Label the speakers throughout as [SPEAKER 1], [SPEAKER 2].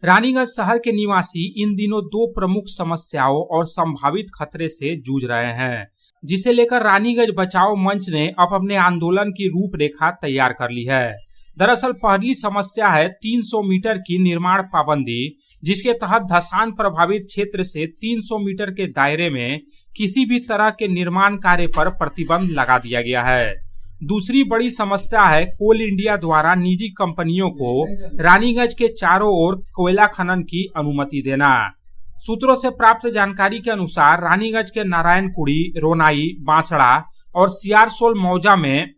[SPEAKER 1] रानीगंज शहर के निवासी इन दिनों दो प्रमुख समस्याओं और संभावित खतरे से जूझ रहे हैं, जिसे लेकर रानीगंज बचाओ मंच ने अब अपने आंदोलन की रूपरेखा तैयार कर ली है। दरअसल पहली समस्या है 300 मीटर की निर्माण पाबंदी, जिसके तहत धसान प्रभावित क्षेत्र से 300 मीटर के दायरे में किसी भी तरह के निर्माण कार्य पर प्रतिबंध लगा दिया गया है। दूसरी बड़ी समस्या है कोल इंडिया द्वारा निजी कंपनियों को रानीगंज के चारों ओर कोयला खनन की अनुमति देना। सूत्रों से प्राप्त जानकारी के अनुसार रानीगंज के नारायणकुड़ी, रोनाई, बांसड़ा और सियारसोल मौजा में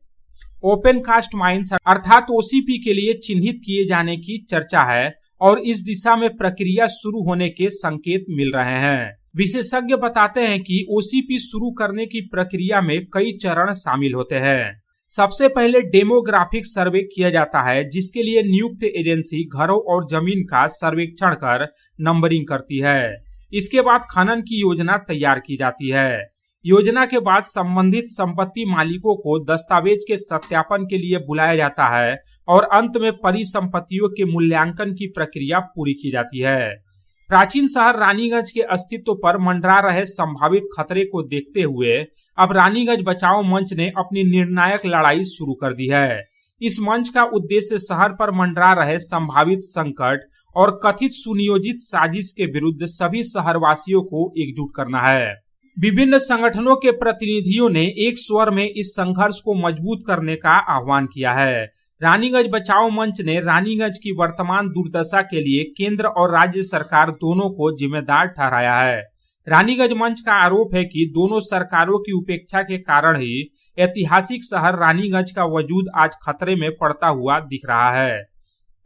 [SPEAKER 1] ओपन कास्ट माइंस अर्थात ओसीपी के लिए चिन्हित किए जाने की चर्चा है और इस दिशा में प्रक्रिया शुरू होने के संकेत मिल रहे हैं। विशेषज्ञ बताते हैं कि ओसीपी शुरू करने की प्रक्रिया में कई चरण शामिल होते हैं। सबसे पहले डेमोग्राफिक सर्वे किया जाता है, जिसके लिए नियुक्त एजेंसी घरों और जमीन का सर्वेक्षण कर नंबरिंग करती है। इसके बाद खनन की योजना तैयार की जाती है। योजना के बाद संबंधित संपत्ति मालिकों को दस्तावेज के सत्यापन के लिए बुलाया जाता है और अंत में परिसंपत्तियों के मूल्यांकन की प्रक्रिया पूरी की जाती है। प्राचीन शहर रानीगंज के अस्तित्व पर मंडरा रहे संभावित खतरे को देखते हुए अब रानीगंज बचाओ मंच ने अपनी निर्णायक लड़ाई शुरू कर दी है। इस मंच का उद्देश्य शहर पर मंडरा रहे संभावित संकट और कथित सुनियोजित साजिश के विरुद्ध सभी शहरवासियों को एकजुट करना है। विभिन्न संगठनों के प्रतिनिधियों ने एक स्वर में इस संघर्ष को मजबूत करने का आह्वान किया है। रानीगंज बचाओ मंच ने रानीगंज की वर्तमान दुर्दशा के लिए केंद्र और राज्य सरकार दोनों को जिम्मेदार ठहराया है। रानीगंज मंच का आरोप है कि दोनों सरकारों की उपेक्षा के कारण ही ऐतिहासिक शहर रानीगंज का वजूद आज खतरे में पड़ता हुआ दिख रहा है।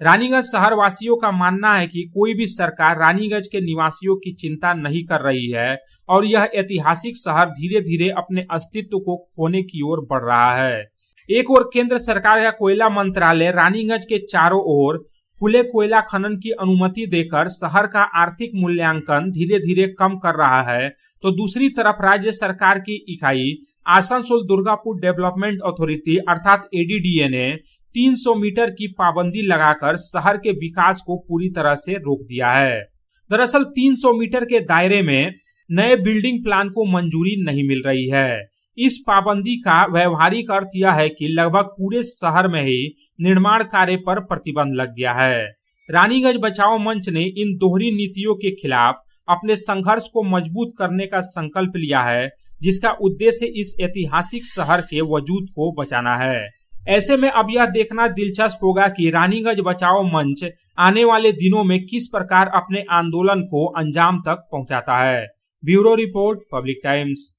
[SPEAKER 1] रानीगंज शहर वासियों का मानना है कि कोई भी सरकार रानीगंज के निवासियों की चिंता नहीं कर रही है और यह ऐतिहासिक शहर धीरे धीरे अपने अस्तित्व को खोने की ओर बढ़ रहा है। एक ओर केंद्र सरकार का कोयला मंत्रालय रानीगंज के चारों ओर खुले कोयला खनन की अनुमति देकर शहर का आर्थिक मूल्यांकन धीरे धीरे कम कर रहा है, तो दूसरी तरफ राज्य सरकार की इकाई आसनसोल दुर्गापुर डेवलपमेंट अथॉरिटी अर्थात एडीडीए ने 300 मीटर की पाबंदी लगाकर शहर के विकास को पूरी तरह से रोक दिया है। दरअसल 300 मीटर के दायरे में नए बिल्डिंग प्लान को मंजूरी नहीं मिल रही है। इस पाबंदी का व्यवहारिक अर्थ यह है कि लगभग पूरे शहर में ही निर्माण कार्य पर प्रतिबंध लग गया है। रानीगंज बचाओ मंच ने इन दोहरी नीतियों के खिलाफ अपने संघर्ष को मजबूत करने का संकल्प लिया है, जिसका उद्देश्य इस ऐतिहासिक शहर के वजूद को बचाना है। ऐसे में अब यह देखना दिलचस्प होगा कि रानीगंज बचाओ मंच आने वाले दिनों में किस प्रकार अपने आंदोलन को अंजाम तक पहुंचाता है। Bureau report, public times.